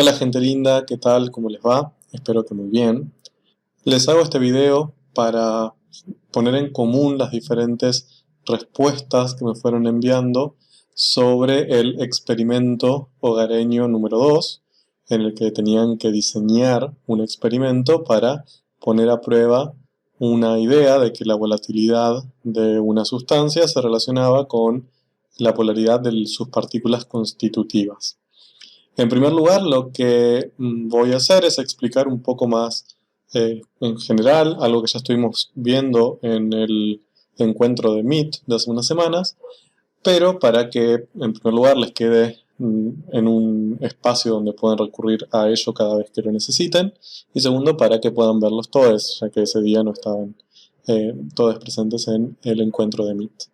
Hola gente linda, ¿qué tal? ¿Cómo les va? Espero que muy bien. Les hago este video para poner en común las diferentes respuestas que me fueron enviando sobre el experimento hogareño número 2, en el que tenían que diseñar un experimento para poner a prueba una idea de que la volatilidad de una sustancia se relacionaba con la polaridad de sus partículas constitutivas. En primer lugar, lo que voy a hacer es explicar un poco más en general, algo que ya estuvimos viendo en el encuentro de Meet de hace unas semanas, pero para que en primer lugar les quede en un espacio donde puedan recurrir a ello cada vez que lo necesiten, y segundo, para que puedan verlos todos, ya que ese día no estaban todos presentes en el encuentro de Meet.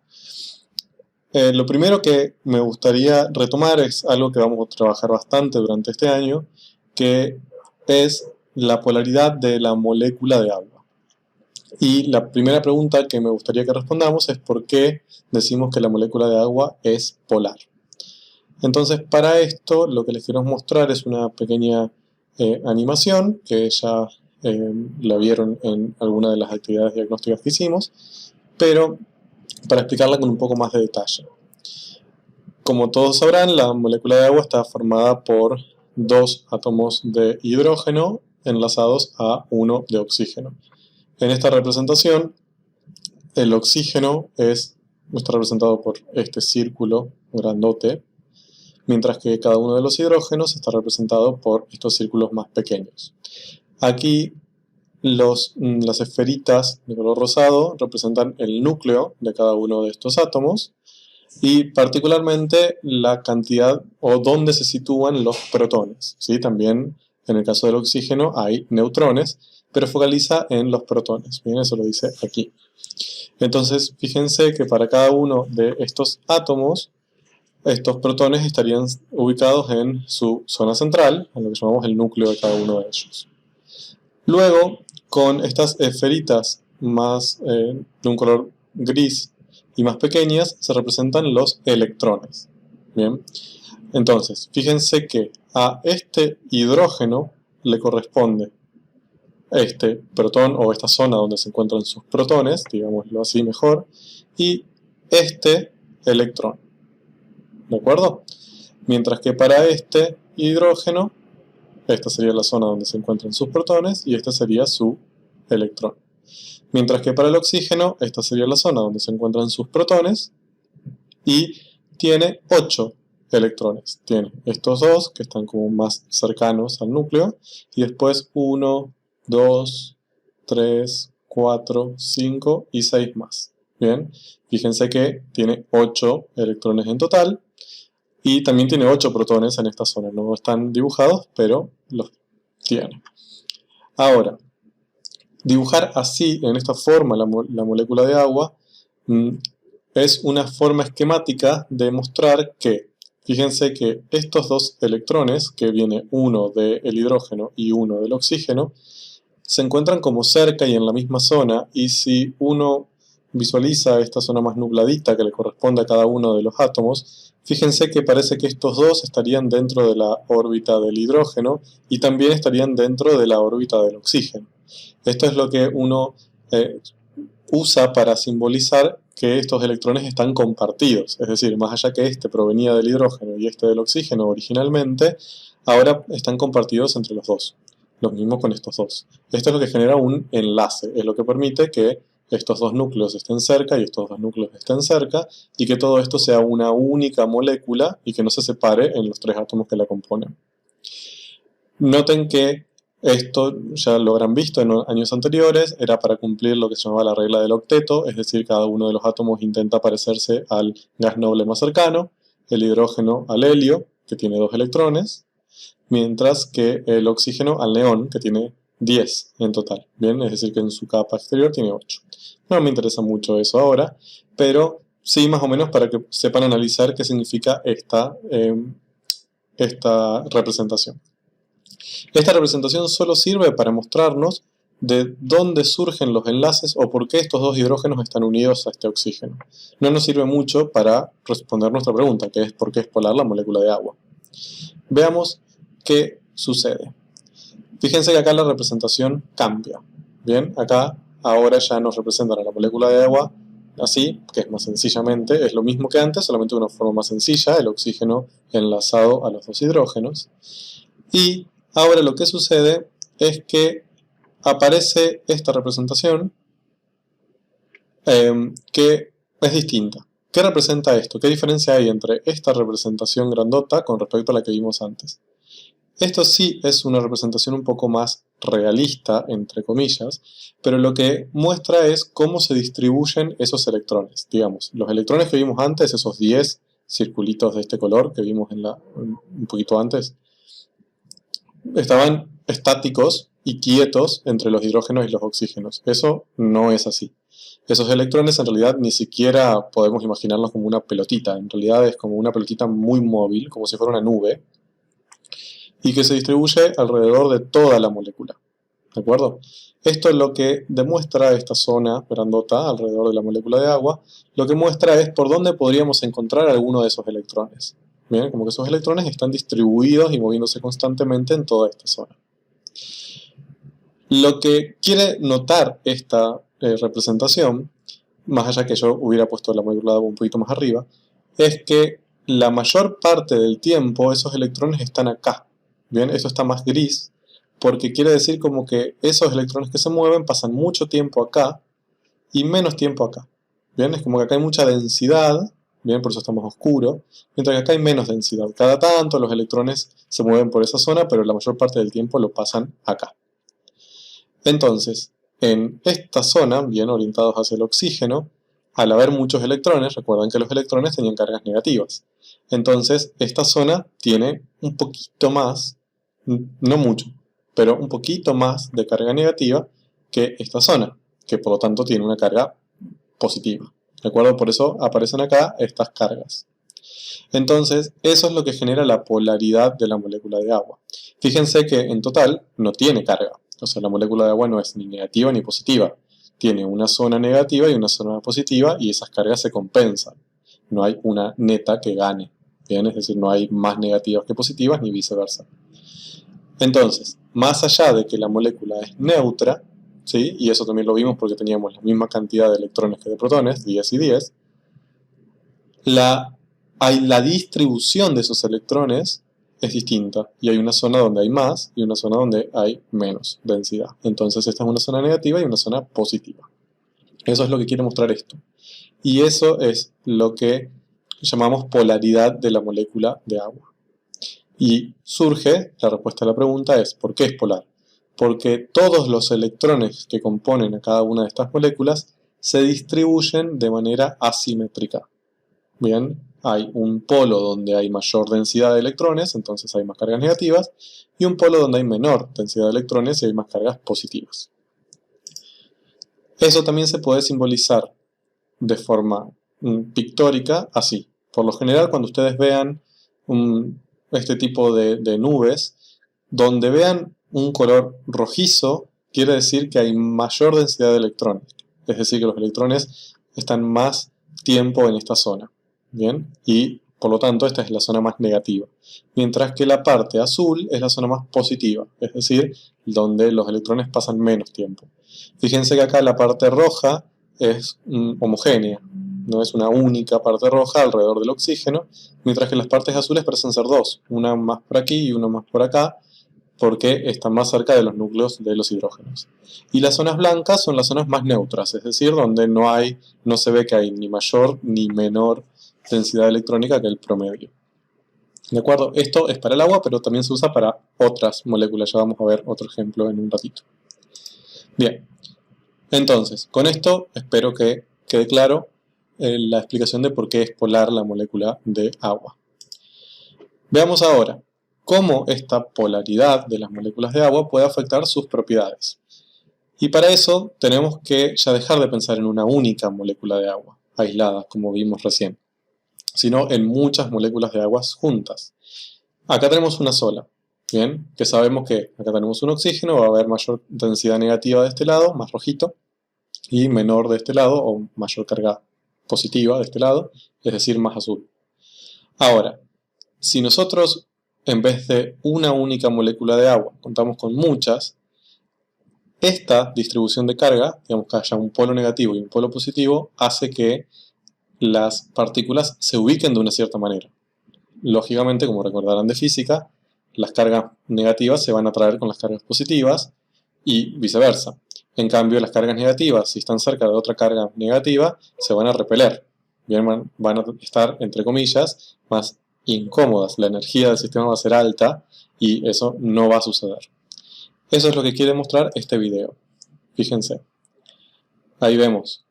Lo primero que me gustaría retomar es algo que vamos a trabajar bastante durante este año, que es la polaridad de la molécula de agua. Y la primera pregunta que me gustaría que respondamos es ¿por qué decimos que la molécula de agua es polar? Entonces, para esto lo que les quiero mostrar es una pequeña animación que ya la vieron en alguna de las actividades diagnósticas que hicimos, pero para explicarla con un poco más de detalle. Como todos sabrán, la molécula de agua está formada por dos átomos de hidrógeno enlazados a uno de oxígeno. En esta representación, el oxígeno está representado por este círculo grandote, mientras que cada uno de los hidrógenos está representado por estos círculos más pequeños. Aquí las esferitas de color rosado representan el núcleo de cada uno de estos átomos y particularmente la cantidad o dónde se sitúan los protones, ¿sí? También en el caso del oxígeno hay neutrones, pero focaliza en los protones. Bien, eso lo dice aquí. Entonces, fíjense que para cada uno de estos átomos, estos protones estarían ubicados en su zona central, en lo que llamamos el núcleo de cada uno de ellos. Luego, con estas esferitas más de un color gris y más pequeñas, se representan los electrones. Bien, entonces, fíjense que a este hidrógeno le corresponde este protón o esta zona donde se encuentran sus protones, digámoslo así mejor, y este electrón. ¿De acuerdo? Mientras que para este hidrógeno, esta sería la zona donde se encuentran sus protones y este sería su electrón. Mientras que para el oxígeno, esta sería la zona donde se encuentran sus protones y tiene 8 electrones. Tiene estos dos que están como más cercanos al núcleo y después 1, 2, 3, 4, 5 y 6 más. Bien, fíjense que tiene 8 electrones en total y también tiene 8 protones en esta zona. No están dibujados, pero los tiene. Ahora, dibujar así, en esta forma, la molécula de agua es una forma esquemática de mostrar que, fíjense que estos dos electrones, que viene uno del hidrógeno y uno del oxígeno, se encuentran como cerca y en la misma zona, y si uno visualiza esta zona más nubladita que le corresponde a cada uno de los átomos, fíjense que parece que estos dos estarían dentro de la órbita del hidrógeno y también estarían dentro de la órbita del oxígeno. Esto es lo que uno usa para simbolizar que estos electrones están compartidos, es decir, más allá que este provenía del hidrógeno y este del oxígeno originalmente, ahora están compartidos entre los dos. Lo mismo con estos dos. Esto es lo que genera un enlace, es lo que permite que estos dos núcleos estén cerca y estos dos núcleos estén cerca y que todo esto sea una única molécula y que no se separe en los tres átomos que la componen. Noten que esto ya lo habrán visto en años anteriores, era para cumplir lo que se llamaba la regla del octeto, es decir, cada uno de los átomos intenta parecerse al gas noble más cercano, el hidrógeno al helio, que tiene 2 electrones, mientras que el oxígeno al neón, que tiene 10 en total, ¿bien? Es decir, que en su capa exterior tiene 8. No me interesa mucho eso ahora, pero sí más o menos para que sepan analizar qué significa esta representación. Esta representación solo sirve para mostrarnos de dónde surgen los enlaces o por qué estos dos hidrógenos están unidos a este oxígeno. No nos sirve mucho para responder nuestra pregunta, que es por qué es polar la molécula de agua. Veamos que sucede? Fíjense que acá la representación cambia. Bien, acá ahora ya nos representan a la molécula de agua así, que es más sencillamente, es lo mismo que antes, solamente de una forma más sencilla, el oxígeno enlazado a los dos hidrógenos. Y ahora lo que sucede es que aparece esta representación que es distinta. ¿Qué representa esto? ¿Qué diferencia hay entre esta representación grandota con respecto a la que vimos antes? Esto sí es una representación un poco más realista, entre comillas, pero lo que muestra es cómo se distribuyen esos electrones. Digamos, los electrones que vimos antes, esos 10 circulitos de este color que vimos un poquito antes, estaban estáticos y quietos entre los hidrógenos y los oxígenos. Eso no es así. Esos electrones en realidad ni siquiera podemos imaginarlos como una pelotita. En realidad es como una pelotita muy móvil, como si fuera una nube, y que se distribuye alrededor de toda la molécula. ¿De acuerdo? Esto es lo que demuestra esta zona grandota alrededor de la molécula de agua. Lo que muestra es por dónde podríamos encontrar alguno de esos electrones. Bien, como que esos electrones están distribuidos y moviéndose constantemente en toda esta zona. Lo que quiere notar esta representación, más allá que yo hubiera puesto la molécula de agua un poquito más arriba, es que la mayor parte del tiempo esos electrones están acá. Bien, esto está más gris, porque quiere decir como que esos electrones que se mueven pasan mucho tiempo acá y menos tiempo acá. Bien, es como que acá hay mucha densidad, bien, por eso está más oscuro, mientras que acá hay menos densidad. Cada tanto los electrones se mueven por esa zona, pero la mayor parte del tiempo lo pasan acá. Entonces, en esta zona, bien orientados hacia el oxígeno, al haber muchos electrones, recuerden que los electrones tenían cargas negativas. Entonces, esta zona tiene un poquito más, no mucho, pero un poquito más de carga negativa que esta zona, que por lo tanto tiene una carga positiva. ¿De acuerdo? Por eso aparecen acá estas cargas. Entonces, eso es lo que genera la polaridad de la molécula de agua. Fíjense que en total no tiene carga. O sea, la molécula de agua no es ni negativa ni positiva. Tiene una zona negativa y una zona positiva y esas cargas se compensan. No hay una neta que gane. ¿Bien? Es decir, no hay más negativas que positivas ni viceversa. Entonces, más allá de que la molécula es neutra, ¿sí? Y eso también lo vimos porque teníamos la misma cantidad de electrones que de protones, 10 y 10, la distribución de esos electrones es distinta y hay una zona donde hay más y una zona donde hay menos densidad. Entonces esta es una zona negativa y una zona positiva. Eso es lo que quiere mostrar esto. Y eso es lo que llamamos polaridad de la molécula de agua. Y surge, la respuesta a la pregunta es, ¿por qué es polar? Porque todos los electrones que componen a cada una de estas moléculas se distribuyen de manera asimétrica. Bien, hay un polo donde hay mayor densidad de electrones, entonces hay más cargas negativas, y un polo donde hay menor densidad de electrones y hay más cargas positivas. Eso también se puede simbolizar de forma pictórica así. Por lo general, cuando ustedes vean este tipo de nubes, donde vean un color rojizo, quiere decir que hay mayor densidad de electrones. Es decir, que los electrones están más tiempo en esta zona. Bien, y por lo tanto esta es la zona más negativa. Mientras que la parte azul es la zona más positiva, es decir, donde los electrones pasan menos tiempo. Fíjense que acá la parte roja es homogénea, no es una única parte roja alrededor del oxígeno, mientras que las partes azules parecen ser dos, una más por aquí y una más por acá, porque están más cerca de los núcleos de los hidrógenos. Y las zonas blancas son las zonas más neutras, es decir, donde no se ve que hay ni mayor ni menor densidad electrónica que el promedio. ¿De acuerdo? Esto es para el agua, pero también se usa para otras moléculas. Ya vamos a ver otro ejemplo en un ratito. Bien, entonces, con esto espero que quede claro la explicación de por qué es polar la molécula de agua. Veamos ahora cómo esta polaridad de las moléculas de agua puede afectar sus propiedades. Y para eso tenemos que ya dejar de pensar en una única molécula de agua, aislada, como vimos recién, sino en muchas moléculas de agua juntas. Acá tenemos una sola, ¿bien? Que sabemos que acá tenemos un oxígeno, va a haber mayor densidad negativa de este lado, más rojito, y menor de este lado, o mayor carga positiva de este lado, es decir, más azul. Ahora, si nosotros en vez de una única molécula de agua, contamos con muchas, esta distribución de carga, digamos que haya un polo negativo y un polo positivo, hace que las partículas se ubiquen de una cierta manera. Lógicamente, como recordarán de física, las cargas negativas se van a atraer con las cargas positivas y viceversa. En cambio, las cargas negativas, si están cerca de otra carga negativa, se van a repeler. Bien, van a estar, entre comillas, más incómodas. La energía del sistema va a ser alta y eso no va a suceder. Eso es lo que quiere mostrar este video. Fíjense. Ahí vemos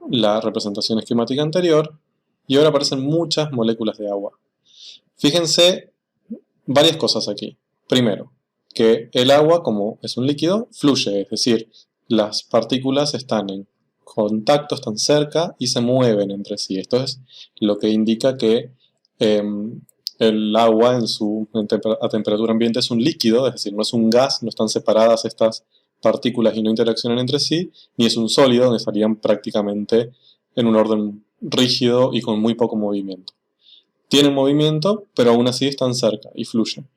la representación esquemática anterior y ahora aparecen muchas moléculas de agua. Fíjense varias cosas aquí. Primero, que el agua, como es un líquido, fluye, es decir, las partículas están en contacto, están cerca y se mueven entre sí. Esto es lo que indica que el agua a temperatura ambiente es un líquido, es decir, no es un gas, no están separadas estas partículas y no interaccionan entre sí, ni es un sólido donde estarían prácticamente en un orden rígido y con muy poco movimiento. Tienen movimiento, pero aún así están cerca y fluyen.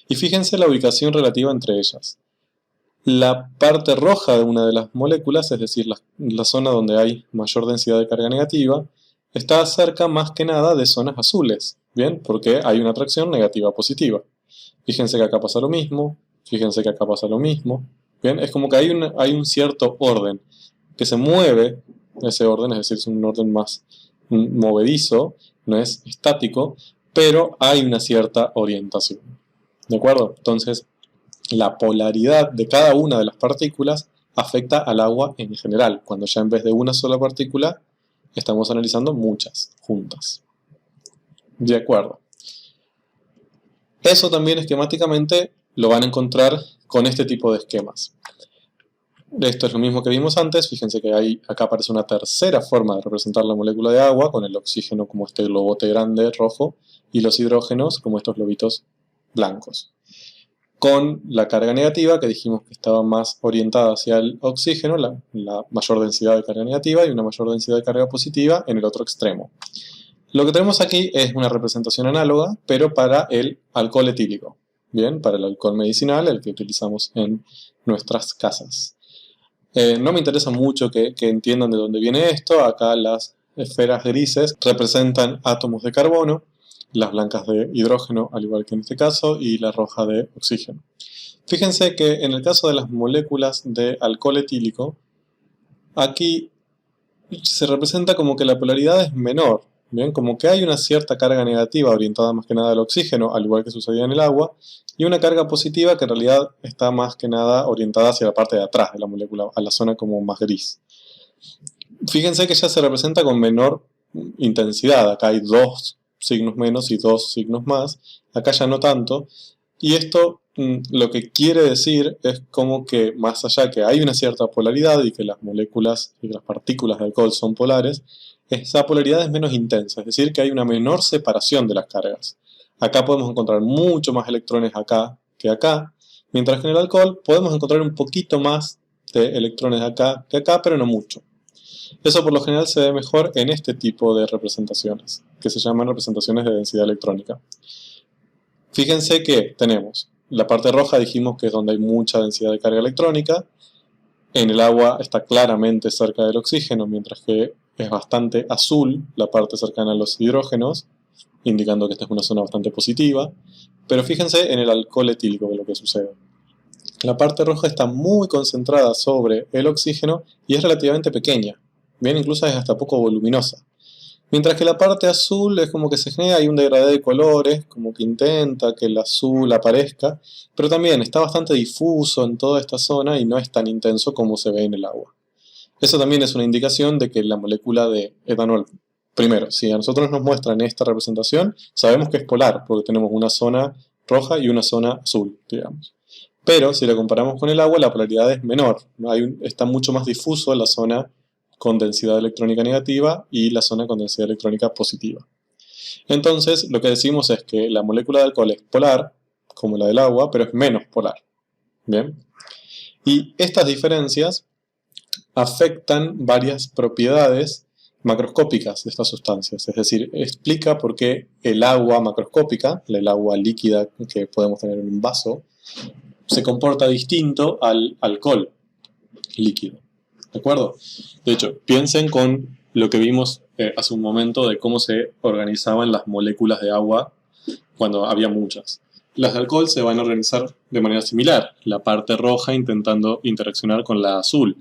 Y fíjense la ubicación relativa entre ellas. La parte roja de una de las moléculas, es decir, la zona donde hay mayor densidad de carga negativa, está cerca más que nada de zonas azules, ¿bien? Porque hay una atracción negativa-positiva. Fíjense que acá pasa lo mismo, fíjense que acá pasa lo mismo, ¿bien? Es como que hay un cierto orden que se mueve, ese orden, es decir, es un orden más movedizo, no es estático, pero hay una cierta orientación. ¿De acuerdo? Entonces, la polaridad de cada una de las partículas afecta al agua en general, cuando ya en vez de una sola partícula estamos analizando muchas juntas. De acuerdo. Eso también esquemáticamente lo van a encontrar con este tipo de esquemas. Esto es lo mismo que vimos antes, fíjense que acá aparece una tercera forma de representar la molécula de agua, con el oxígeno como este globote grande rojo y los hidrógenos como estos globitos blancos. Con la carga negativa, que dijimos que estaba más orientada hacia el oxígeno, la mayor densidad de carga negativa y una mayor densidad de carga positiva en el otro extremo. Lo que tenemos aquí es una representación análoga, pero para el alcohol etílico. Bien, para el alcohol medicinal, el que utilizamos en nuestras casas. No me interesa mucho que entiendan de dónde viene esto. Acá las esferas grises representan átomos de carbono, las blancas de hidrógeno, al igual que en este caso, y la roja de oxígeno. Fíjense que en el caso de las moléculas de alcohol etílico, aquí se representa como que la polaridad es menor, ¿bien? Como que hay una cierta carga negativa orientada más que nada al oxígeno, al igual que sucedía en el agua, y una carga positiva que en realidad está más que nada orientada hacia la parte de atrás de la molécula, a la zona como más gris. Fíjense que ya se representa con menor intensidad, acá hay 2 signos menos y 2 signos más, acá ya no tanto, y esto lo que quiere decir es como que más allá que hay una cierta polaridad y que las moléculas y las partículas de alcohol son polares, esa polaridad es menos intensa, es decir que hay una menor separación de las cargas. Acá podemos encontrar mucho más electrones acá que acá, mientras que en el alcohol podemos encontrar un poquito más de electrones acá que acá, pero no mucho. Eso por lo general se ve mejor en este tipo de representaciones, que se llaman representaciones de densidad electrónica. Fíjense que tenemos la parte roja, dijimos que es donde hay mucha densidad de carga electrónica. En el agua está claramente cerca del oxígeno, mientras que es bastante azul la parte cercana a los hidrógenos, indicando que esta es una zona bastante positiva. Pero fíjense en el alcohol etílico de lo que sucede. La parte roja está muy concentrada sobre el oxígeno y es relativamente pequeña. Bien, incluso es hasta poco voluminosa. Mientras que la parte azul es como que se genera ahí un degradé de colores, como que intenta que el azul aparezca, pero también está bastante difuso en toda esta zona y no es tan intenso como se ve en el agua. Eso también es una indicación de que la molécula de etanol, primero, si a nosotros nos muestran esta representación, sabemos que es polar, porque tenemos una zona roja y una zona azul, digamos. Pero si la comparamos con el agua, la polaridad es menor, está mucho más difuso la zona con densidad electrónica negativa y la zona con densidad electrónica positiva. Entonces, lo que decimos es que la molécula de alcohol es polar, como la del agua, pero es menos polar. ¿Bien? Y estas diferencias afectan varias propiedades macroscópicas de estas sustancias, es decir, explica por qué el agua macroscópica, el agua líquida que podemos tener en un vaso, se comporta distinto al alcohol líquido. ¿De acuerdo? De hecho, piensen con lo que vimos hace un momento de cómo se organizaban las moléculas de agua cuando había muchas. Las de alcohol se van a organizar de manera similar, la parte roja intentando interaccionar con la azul.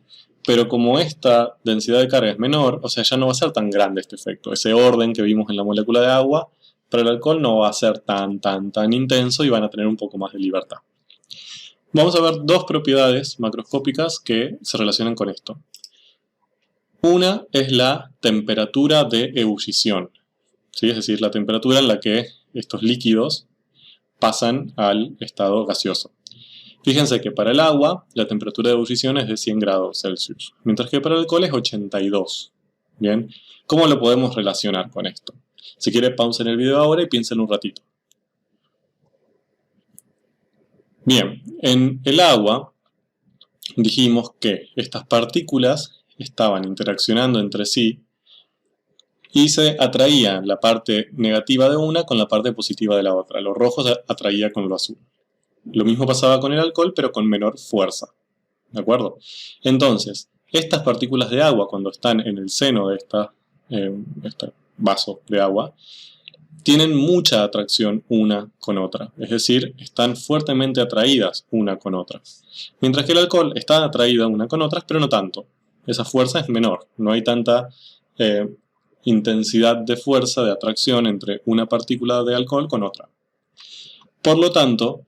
Pero como esta densidad de carga es menor, o sea, ya no va a ser tan grande este efecto. Ese orden que vimos en la molécula de agua, para el alcohol no va a ser tan intenso y van a tener un poco más de libertad. Vamos a ver dos propiedades macroscópicas que se relacionan con esto. Una es la temperatura de ebullición, ¿sí? Es decir, la temperatura en la que estos líquidos pasan al estado gaseoso. Fíjense que para el agua la temperatura de ebullición es de 100 grados Celsius, mientras que para el alcohol es 82. ¿Bien? ¿Cómo lo podemos relacionar con esto? Si quiere, pausen el video ahora y piensen un ratito. Bien, en el agua dijimos que estas partículas estaban interaccionando entre sí y se atraían la parte negativa de una con la parte positiva de la otra. Lo rojo se atraía con lo azul. Lo mismo pasaba con el alcohol, pero con menor fuerza. ¿De acuerdo? Entonces, estas partículas de agua, cuando están en el seno de este vaso de agua, tienen mucha atracción una con otra. Es decir, están fuertemente atraídas una con otra. Mientras que el alcohol está atraída una con otras, pero no tanto. Esa fuerza es menor. No hay tanta intensidad de fuerza, de atracción entre una partícula de alcohol con otra. Por lo tanto,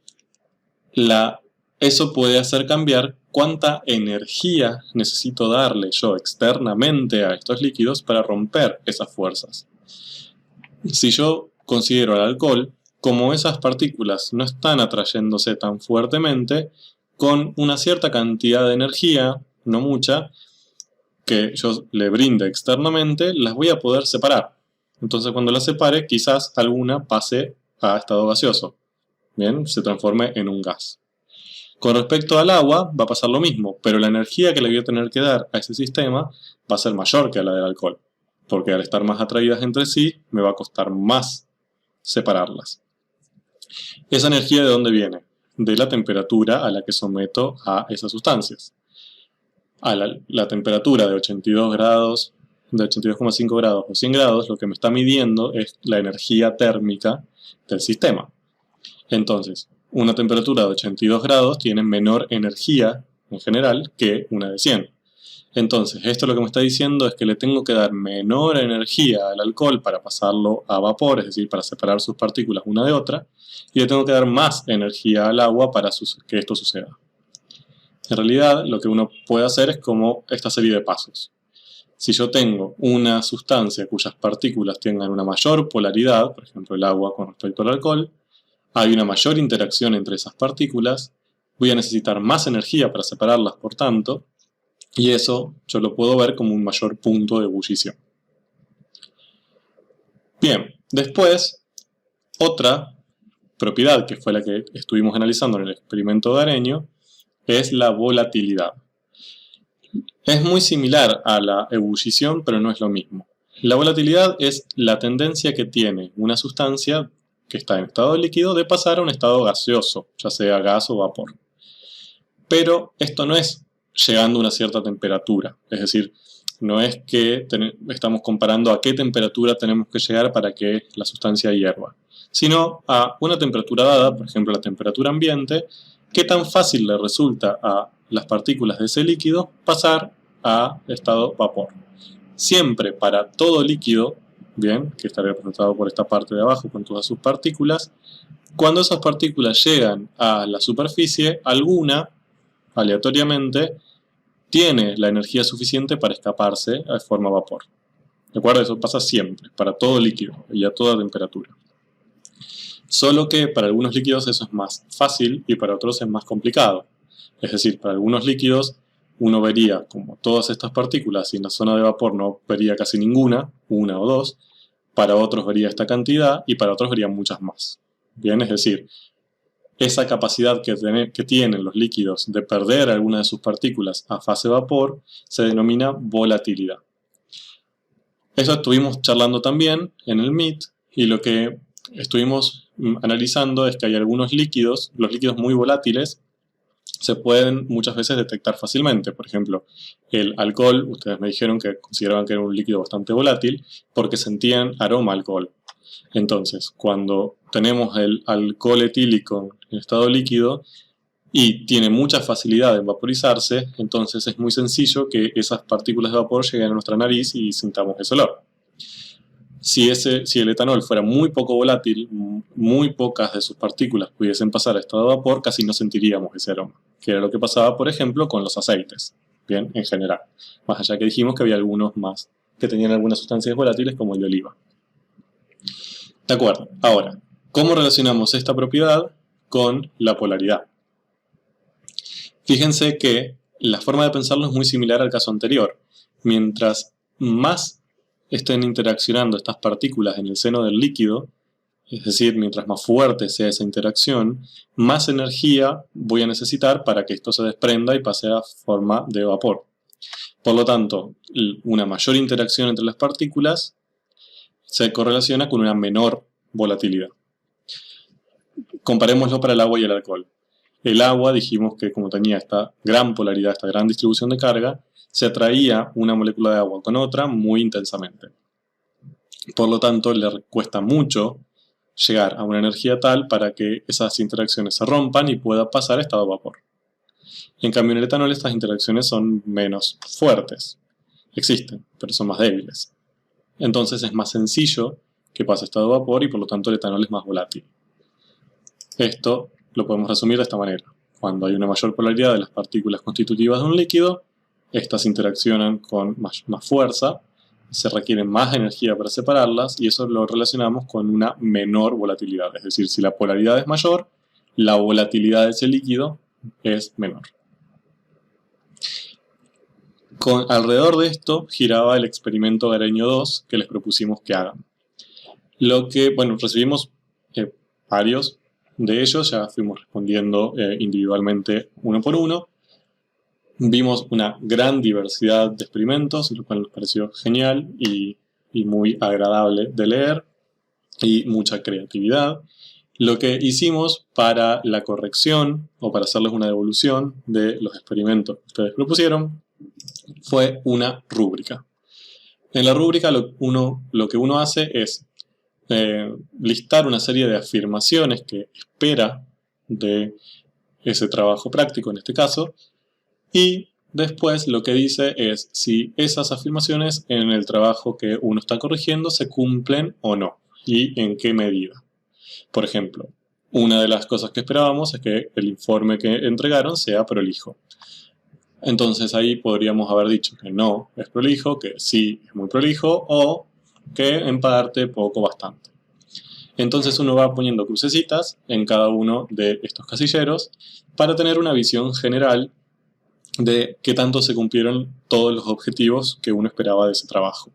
eso puede hacer cambiar cuánta energía necesito darle yo externamente a estos líquidos para romper esas fuerzas. Si yo considero al alcohol, como esas partículas no están atrayéndose tan fuertemente, con una cierta cantidad de energía, no mucha, que yo le brinde externamente, las voy a poder separar. Entonces cuando las separe, quizás alguna pase a estado gaseoso. Bien, se transforme en un gas. Con respecto al agua, va a pasar lo mismo, pero la energía que le voy a tener que dar a ese sistema va a ser mayor que a la del alcohol, porque al estar más atraídas entre sí, me va a costar más separarlas. ¿Esa energía de dónde viene? De la temperatura a la que someto a esas sustancias. A la temperatura de 82 grados, de 82,5 grados o 100 grados, lo que me está midiendo es la energía térmica del sistema. Entonces, una temperatura de 82 grados tiene menor energía en general que una de 100. Entonces, esto lo que me está diciendo es que le tengo que dar menor energía al alcohol para pasarlo a vapor, es decir, para separar sus partículas una de otra, y le tengo que dar más energía al agua para que esto suceda. En realidad, lo que uno puede hacer es como esta serie de pasos. Si yo tengo una sustancia cuyas partículas tengan una mayor polaridad, por ejemplo el agua con respecto al alcohol, hay una mayor interacción entre esas partículas, voy a necesitar más energía para separarlas, por tanto, y eso yo lo puedo ver como un mayor punto de ebullición. Bien, después, otra propiedad que fue la que estuvimos analizando en el experimento de Areño es la volatilidad. Es muy similar a la ebullición, pero no es lo mismo. La volatilidad es la tendencia que tiene una sustancia que está en estado líquido de pasar a un estado gaseoso, ya sea gas o vapor. Pero esto no es llegando a una cierta temperatura, es decir, no es que estamos comparando a qué temperatura tenemos que llegar para que la sustancia hierva, sino a una temperatura dada, por ejemplo la temperatura ambiente, qué tan fácil le resulta a las partículas de ese líquido pasar a estado vapor. Siempre para todo líquido, bien, que está representado por esta parte de abajo con todas sus partículas, cuando esas partículas llegan a la superficie, alguna, aleatoriamente, tiene la energía suficiente para escaparse de forma vapor. ¿De acuerdo? Eso pasa siempre, para todo líquido y a toda temperatura. Solo que para algunos líquidos eso es más fácil y para otros es más complicado. Es decir, para algunos líquidos uno vería como todas estas partículas y en la zona de vapor no vería casi ninguna, una o dos. Para otros vería esta cantidad y para otros vería muchas más. Bien, es decir, esa capacidad que tienen los líquidos de perder alguna de sus partículas a fase vapor se denomina volatilidad. Eso estuvimos charlando también en el Meet, y lo que estuvimos analizando es que hay algunos líquidos, los líquidos muy volátiles, se pueden muchas veces detectar fácilmente. Por ejemplo, el alcohol, ustedes me dijeron que consideraban que era un líquido bastante volátil porque sentían aroma a alcohol. Entonces, cuando tenemos el alcohol etílico en estado líquido y tiene mucha facilidad en vaporizarse, entonces es muy sencillo que esas partículas de vapor lleguen a nuestra nariz y sintamos ese olor. Si el etanol fuera muy poco volátil, muy pocas de sus partículas pudiesen pasar a estado de vapor, casi no sentiríamos ese aroma, que era lo que pasaba, por ejemplo, con los aceites, bien, en general. Más allá que dijimos que había algunos más que tenían algunas sustancias volátiles, como el de oliva. De acuerdo. Ahora, ¿cómo relacionamos esta propiedad con la polaridad? Fíjense que la forma de pensarlo es muy similar al caso anterior. Mientras más estén interaccionando estas partículas en el seno del líquido, es decir, mientras más fuerte sea esa interacción, más energía voy a necesitar para que esto se desprenda y pase a forma de vapor. Por lo tanto, una mayor interacción entre las partículas se correlaciona con una menor volatilidad. Comparémoslo para el agua y el alcohol. El agua, dijimos que como tenía esta gran polaridad, esta gran distribución de carga, se atraía una molécula de agua con otra muy intensamente. Por lo tanto, le cuesta mucho llegar a una energía tal para que esas interacciones se rompan y pueda pasar a estado de vapor. En cambio, en el etanol estas interacciones son menos fuertes. Existen, pero son más débiles. Entonces es más sencillo que pase a estado de vapor y por lo tanto el etanol es más volátil. Esto lo podemos resumir de esta manera. Cuando hay una mayor polaridad de las partículas constitutivas de un líquido, estas interaccionan con más fuerza, se requiere más energía para separarlas y eso lo relacionamos con una menor volatilidad. Es decir, si la polaridad es mayor, la volatilidad de ese líquido es menor. Alrededor de esto giraba el experimento Gareño 2 que les propusimos que hagan. Recibimos varios de ellos, ya fuimos respondiendo individualmente uno por uno. Vimos una gran diversidad de experimentos, lo cual nos pareció genial y muy agradable de leer, y mucha creatividad. Lo que hicimos para la corrección o para hacerles una devolución de los experimentos que ustedes propusieron fue una rúbrica. En la rúbrica lo que uno hace es listar una serie de afirmaciones que espera de ese trabajo práctico en este caso, y después lo que dice es si esas afirmaciones en el trabajo que uno está corrigiendo se cumplen o no y en qué medida. Por ejemplo, una de las cosas que esperábamos es que el informe que entregaron sea prolijo. Entonces ahí podríamos haber dicho que no es prolijo, que sí es muy prolijo o que en parte poco bastante. Entonces uno va poniendo crucecitas en cada uno de estos casilleros para tener una visión general de qué tanto se cumplieron todos los objetivos que uno esperaba de ese trabajo.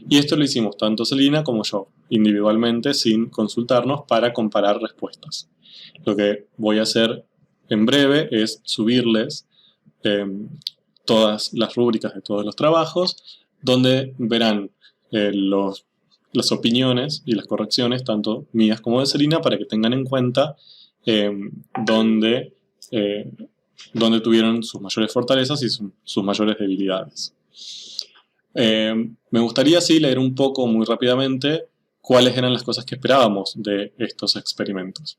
Y esto lo hicimos tanto Celina como yo, individualmente, sin consultarnos, para comparar respuestas. Lo que voy a hacer en breve es subirles todas las rúbricas de todos los trabajos, donde verán las opiniones y las correcciones, tanto mías como de Celina, para que tengan en cuenta dónde tuvieron sus mayores fortalezas y sus mayores debilidades. Me gustaría así leer un poco muy rápidamente cuáles eran las cosas que esperábamos de estos experimentos.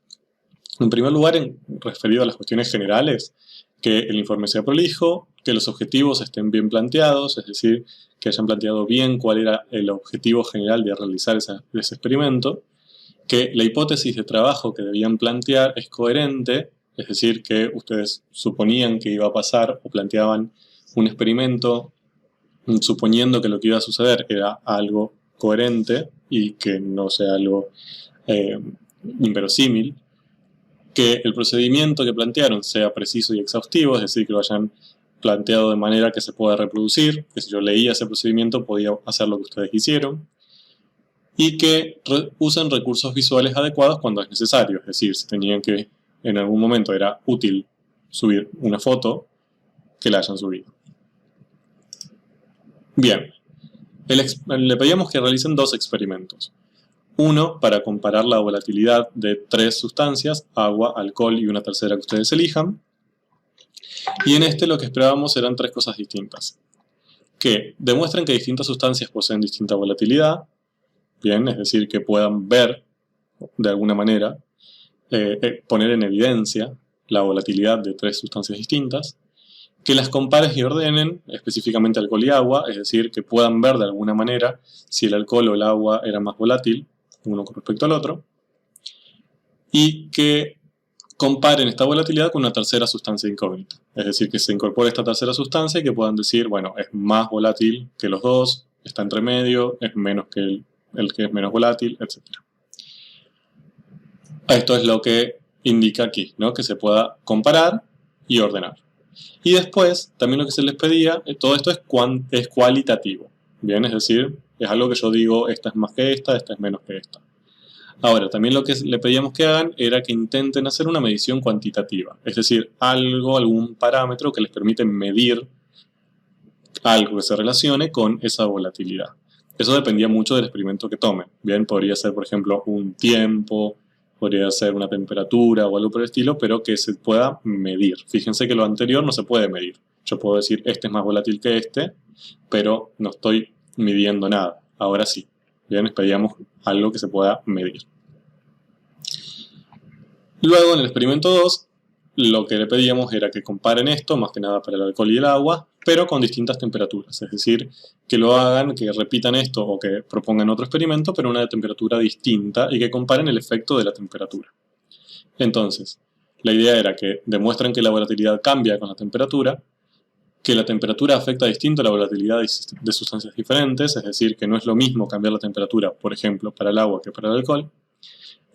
En primer lugar, referido a las cuestiones generales, que el informe sea prolijo, que los objetivos estén bien planteados, es decir, que hayan planteado bien cuál era el objetivo general de realizar ese experimento, que la hipótesis de trabajo que debían plantear es coherente, es decir, que ustedes suponían que iba a pasar o planteaban un experimento suponiendo que lo que iba a suceder era algo coherente y que no sea algo inverosímil, que el procedimiento que plantearon sea preciso y exhaustivo, es decir, que lo hayan planteado de manera que se pueda reproducir, que si yo leía ese procedimiento podía hacer lo que ustedes hicieron, y que usen recursos visuales adecuados cuando es necesario, es decir, si tenían que, en algún momento era útil subir una foto, que la hayan subido. Bien, Le pedíamos que realicen dos experimentos. Uno para comparar la volatilidad de tres sustancias, agua, alcohol y una tercera que ustedes elijan. Y en este lo que esperábamos eran tres cosas distintas. Que demuestren que distintas sustancias poseen distinta volatilidad, bien, es decir, que puedan ver de alguna manera, poner en evidencia la volatilidad de tres sustancias distintas, que las compares y ordenen, específicamente alcohol y agua, es decir, que puedan ver de alguna manera si el alcohol o el agua era más volátil, uno con respecto al otro, y que comparen esta volatilidad con una tercera sustancia incógnita. Es decir, que se incorpore esta tercera sustancia y que puedan decir, bueno, es más volátil que los dos, está entre medio, es menos que el que es menos volátil, etc. Esto es lo que indica aquí, ¿no? Que se pueda comparar y ordenar. Y después, también lo que se les pedía, todo esto es cualitativo, ¿bien? Es decir, es algo que yo digo, esta es más que esta es menos que esta. Ahora, también lo que le pedíamos que hagan era que intenten hacer una medición cuantitativa, es decir, algún parámetro que les permite medir algo que se relacione con esa volatilidad. Eso dependía mucho del experimento que tomen, ¿bien? Podría ser, por ejemplo, un tiempo, podría ser una temperatura o algo por el estilo, pero que se pueda medir. Fíjense que lo anterior no se puede medir. Yo puedo decir, este es más volátil que este, pero no estoy midiendo nada. Ahora sí, bien, les pedíamos algo que se pueda medir. Luego, en el experimento 2, lo que le pedíamos era que comparen esto, más que nada para el alcohol y el agua, pero con distintas temperaturas. Es decir, que lo hagan, que repitan esto o que propongan otro experimento, pero una temperatura distinta y que comparen el efecto de la temperatura. Entonces, la idea era que demuestran que la volatilidad cambia con la temperatura, que la temperatura afecta distinto a la volatilidad de sustancias diferentes, es decir, que no es lo mismo cambiar la temperatura, por ejemplo, para el agua que para el alcohol,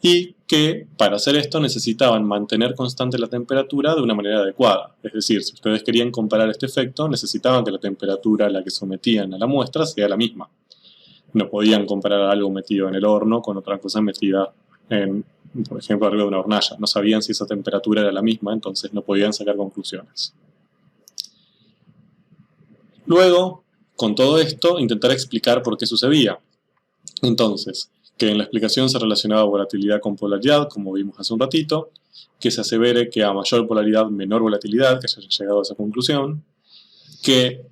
y que para hacer esto necesitaban mantener constante la temperatura de una manera adecuada. Es decir, si ustedes querían comparar este efecto, necesitaban que la temperatura a la que sometían a la muestra sea la misma. No podían comparar algo metido en el horno con otra cosa metida en, por ejemplo, arriba de una hornalla. No sabían si esa temperatura era la misma, entonces no podían sacar conclusiones. Luego, con todo esto, intentar explicar por qué sucedía. Entonces, que en la explicación se relacionaba volatilidad con polaridad, como vimos hace un ratito, que se asevere que a mayor polaridad, menor volatilidad, que se haya llegado a esa conclusión, que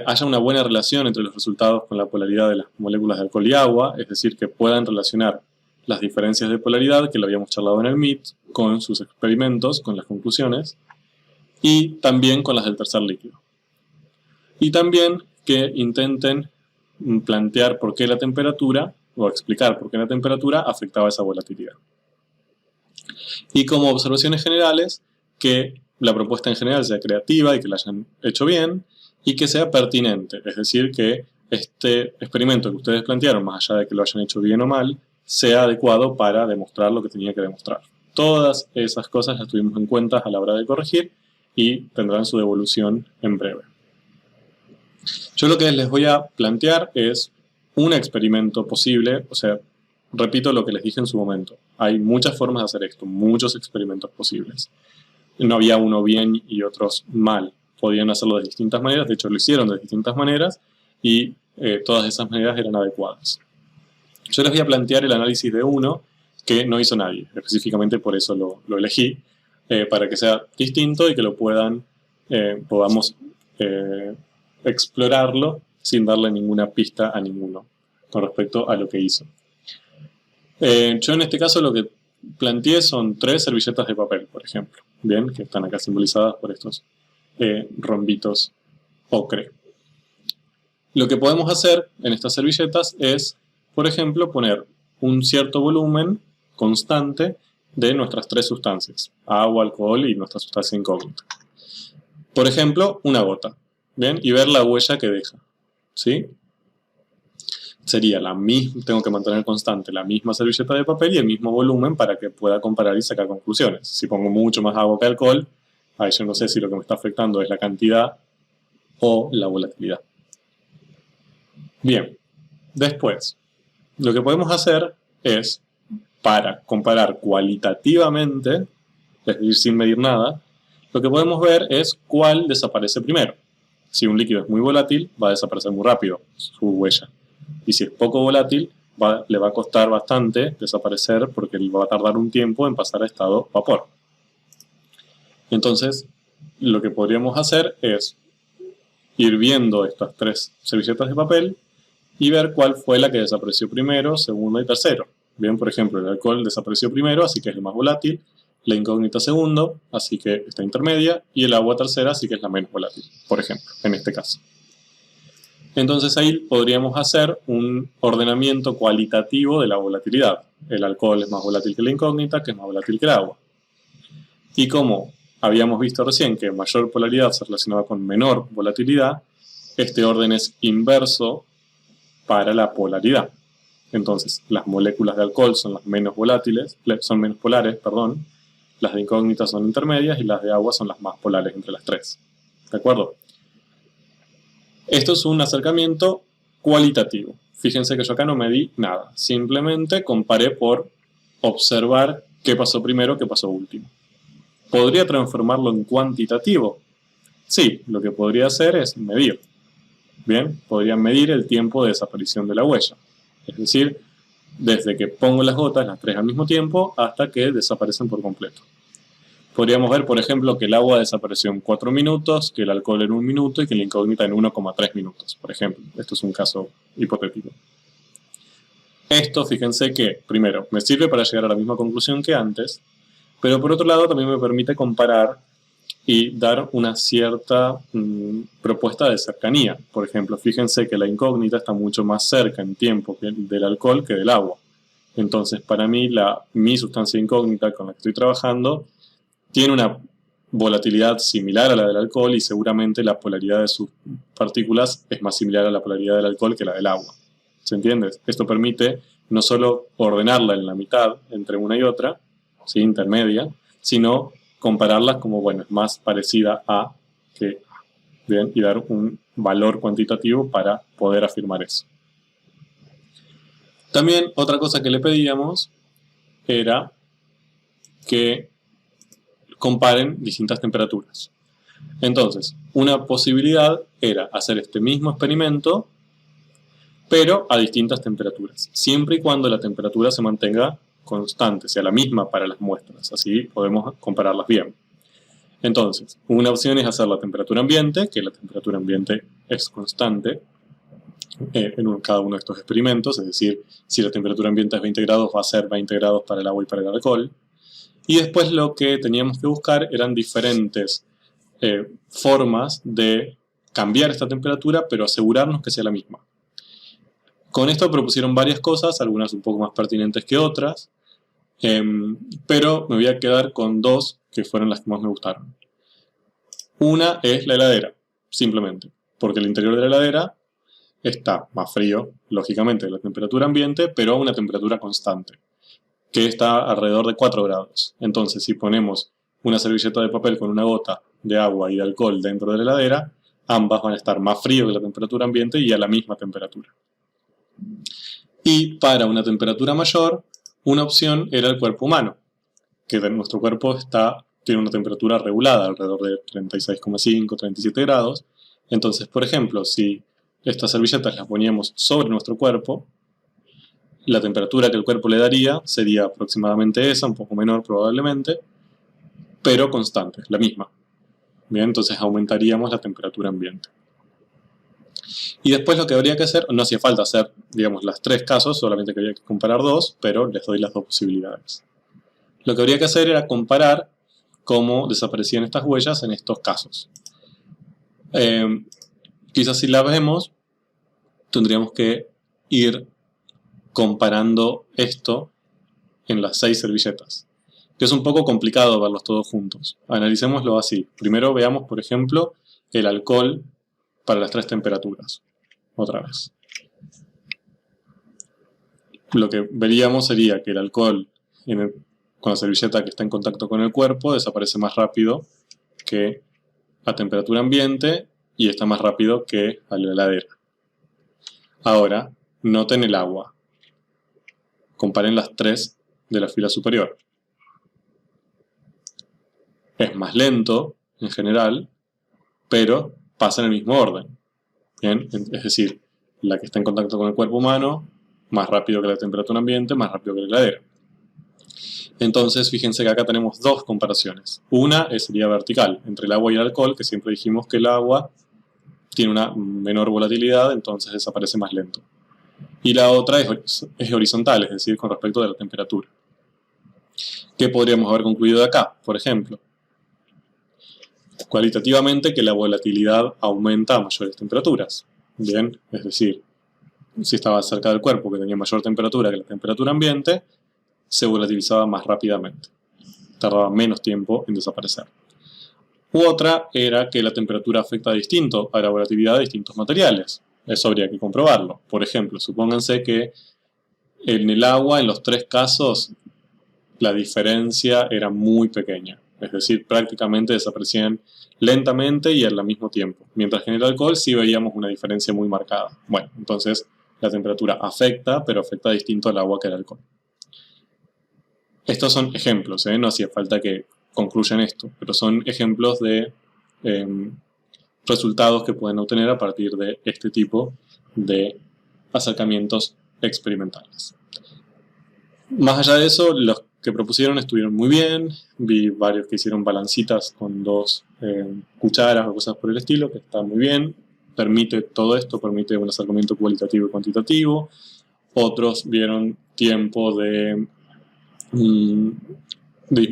haya una buena relación entre los resultados con la polaridad de las moléculas de alcohol y agua, es decir, que puedan relacionar las diferencias de polaridad, que lo habíamos charlado en el MIT, con sus experimentos, con las conclusiones, y también con las del tercer líquido. Y también que intenten plantear por qué la temperatura, o explicar por qué la temperatura afectaba esa volatilidad. Y como observaciones generales, que la propuesta en general sea creativa y que la hayan hecho bien, y que sea pertinente, es decir, que este experimento que ustedes plantearon, más allá de que lo hayan hecho bien o mal, sea adecuado para demostrar lo que tenía que demostrar. Todas esas cosas las tuvimos en cuenta a la hora de corregir y tendrán su devolución en breve. Yo lo que les voy a plantear es un experimento posible, o sea, repito lo que les dije en su momento. Hay muchas formas de hacer esto, muchos experimentos posibles. No había uno bien y otros mal. Podían hacerlo de distintas maneras, de hecho lo hicieron de distintas maneras y todas esas maneras eran adecuadas. Yo les voy a plantear el análisis de uno que no hizo nadie, específicamente por eso lo elegí, para que sea distinto y que lo podamos explorarlo sin darle ninguna pista a ninguno con respecto a lo que hizo. Yo en este caso lo que planteé son 3 servilletas de papel, por ejemplo, bien, que están acá simbolizadas por estos rombitos ocre. Lo que podemos hacer en estas servilletas es, por ejemplo, poner un cierto volumen constante de nuestras 3 sustancias, agua, alcohol y nuestra sustancia incógnita. Por ejemplo, una gota, ¿bien? Y ver la huella que deja, ¿sí? Sería la misma, tengo que mantener constante la misma servilleta de papel y el mismo volumen para que pueda comparar y sacar conclusiones. Si pongo mucho más agua que alcohol, ahí yo no sé si lo que me está afectando es la cantidad o la volatilidad. Bien, después, lo que podemos hacer es, para comparar cualitativamente, es decir, sin medir nada, lo que podemos ver es cuál desaparece primero. Si un líquido es muy volátil, va a desaparecer muy rápido su huella. Y si es poco volátil, le va a costar bastante desaparecer porque va a tardar un tiempo en pasar a estado vapor. Entonces, lo que podríamos hacer es ir viendo estas 3 servilletas de papel y ver cuál fue la que desapareció primero, segundo y tercero. Bien, por ejemplo, el alcohol desapareció primero, así que es el más volátil, la incógnita segundo, así que está intermedia, y el agua tercera, así que es la menos volátil, por ejemplo, en este caso. Entonces ahí podríamos hacer un ordenamiento cualitativo de la volatilidad. El alcohol es más volátil que la incógnita, que es más volátil que el agua. Y como habíamos visto recién que mayor polaridad se relacionaba con menor volatilidad, este orden es inverso para la polaridad. Entonces, las moléculas de alcohol son las menos volátiles, son menos polares, perdón, las de incógnita son intermedias y las de agua son las más polares entre las 3. ¿De acuerdo? Esto es un acercamiento cualitativo. Fíjense que yo acá no medí nada, simplemente comparé por observar qué pasó primero, qué pasó último. ¿Podría transformarlo en cuantitativo? Sí, lo que podría hacer es medir. Bien, podría medir el tiempo de desaparición de la huella. Es decir, desde que pongo las gotas, las 3 al mismo tiempo, hasta que desaparecen por completo. Podríamos ver, por ejemplo, que el agua desapareció en 4 minutos, que el alcohol en 1 minuto y que la incógnita en 1,3 minutos, por ejemplo. Esto es un caso hipotético. Esto, fíjense que, primero, me sirve para llegar a la misma conclusión que antes, pero por otro lado también me permite comparar y dar una cierta propuesta de cercanía. Por ejemplo, fíjense que la incógnita está mucho más cerca en tiempo del alcohol que del agua. Entonces, para mí, mi sustancia incógnita con la que estoy trabajando tiene una volatilidad similar a la del alcohol y seguramente la polaridad de sus partículas es más similar a la polaridad del alcohol que la del agua. ¿Se entiende? Esto permite no solo ordenarla en la mitad entre una y otra, ¿sí? Intermedia, sino compararlas como, bueno, es más parecida a que A. Bien, y dar un valor cuantitativo para poder afirmar eso. También otra cosa que le pedíamos era que comparen distintas temperaturas. Entonces, una posibilidad era hacer este mismo experimento, pero a distintas temperaturas, siempre y cuando la temperatura se mantenga constante, sea la misma para las muestras, así podemos compararlas bien. Entonces, una opción es hacer la temperatura ambiente, que la temperatura ambiente es constante en cada uno de estos experimentos, es decir, si la temperatura ambiente es 20 grados, va a ser 20 grados para el agua y para el alcohol. Y después lo que teníamos que buscar eran diferentes formas de cambiar esta temperatura, pero asegurarnos que sea la misma. Con esto propusieron varias cosas, algunas un poco más pertinentes que otras, pero me voy a quedar con 2 que fueron las que más me gustaron. Una es la heladera, simplemente, porque el interior de la heladera está más frío, lógicamente, de la temperatura ambiente, pero a una temperatura constante, que está alrededor de 4 grados. Entonces, si ponemos una servilleta de papel con una gota de agua y de alcohol dentro de la heladera, ambas van a estar más frío que la temperatura ambiente y a la misma temperatura. Y para una temperatura mayor, una opción era el cuerpo humano, que nuestro cuerpo tiene una temperatura regulada, alrededor de 36,5, 37 grados. Entonces, por ejemplo, si estas servilletas las poníamos sobre nuestro cuerpo, la temperatura que el cuerpo le daría sería aproximadamente esa, un poco menor probablemente, pero constante, la misma. Bien, entonces aumentaríamos la temperatura ambiente. Y después lo que habría que hacer, no hacía falta hacer, digamos, las 3 casos, solamente que había que comparar 2, pero les doy las 2 posibilidades. Lo que habría que hacer era comparar cómo desaparecían estas huellas en estos casos. Quizás si las vemos, tendríamos que ir comparando esto en las 6 servilletas, que es un poco complicado verlos todos juntos. Analicémoslo así. Primero veamos, por ejemplo, el alcohol para las 3 temperaturas. Otra vez. Lo que veríamos sería que el alcohol con la servilleta que está en contacto con el cuerpo desaparece más rápido que a temperatura ambiente y está más rápido que a la heladera. Ahora, noten el agua. Comparen las 3 de la fila superior. Es más lento en general, pero pasa en el mismo orden. Bien, es decir, la que está en contacto con el cuerpo humano, más rápido que la temperatura ambiente, más rápido que la heladera. Entonces, fíjense que acá tenemos dos comparaciones. Una sería vertical, entre el agua y el alcohol, que siempre dijimos que el agua tiene una menor volatilidad, entonces desaparece más lento. Y la otra es horizontal, es decir, con respecto de la temperatura. ¿Qué podríamos haber concluido de acá? Por ejemplo, cualitativamente que la volatilidad aumenta a mayores temperaturas. Bien, es decir, si estaba cerca del cuerpo que tenía mayor temperatura que la temperatura ambiente, se volatilizaba más rápidamente. Tardaba menos tiempo en desaparecer. U otra era que la temperatura afecta distinto a la volatilidad de distintos materiales. Eso habría que comprobarlo. Por ejemplo, supónganse que en el agua, en los tres casos, la diferencia era muy pequeña. Es decir, prácticamente desaparecían lentamente y al mismo tiempo. Mientras que en el alcohol sí veíamos una diferencia muy marcada. Bueno, entonces la temperatura afecta, pero afecta distinto al agua que al alcohol. Estos son ejemplos, no hacía falta que concluyan esto, pero son ejemplos de resultados que pueden obtener a partir de este tipo de acercamientos experimentales. Más allá de eso, los que propusieron estuvieron muy bien. Vi varios que hicieron balancitas con dos cucharas o cosas por el estilo, que está muy bien. Permite todo esto, permite un acercamiento cualitativo y cuantitativo. Otros vieron tiempo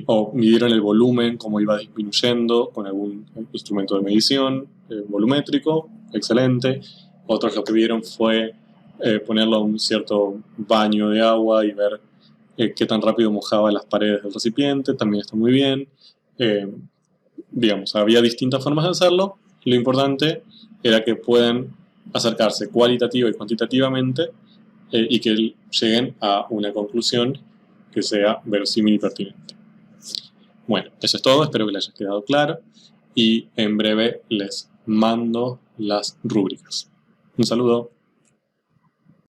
o midieron el volumen, cómo iba disminuyendo con algún instrumento de medición volumétrico, excelente. Otros lo que vieron fue ponerlo a un cierto baño de agua y ver qué tan rápido mojaba las paredes del recipiente, también está muy bien. Digamos, había distintas formas de hacerlo. Lo importante era que puedan acercarse cualitativa y cuantitativamente y que lleguen a una conclusión que sea verosímil y pertinente. Bueno, eso es todo, espero que les haya quedado claro y en breve les mando las rúbricas. Un saludo.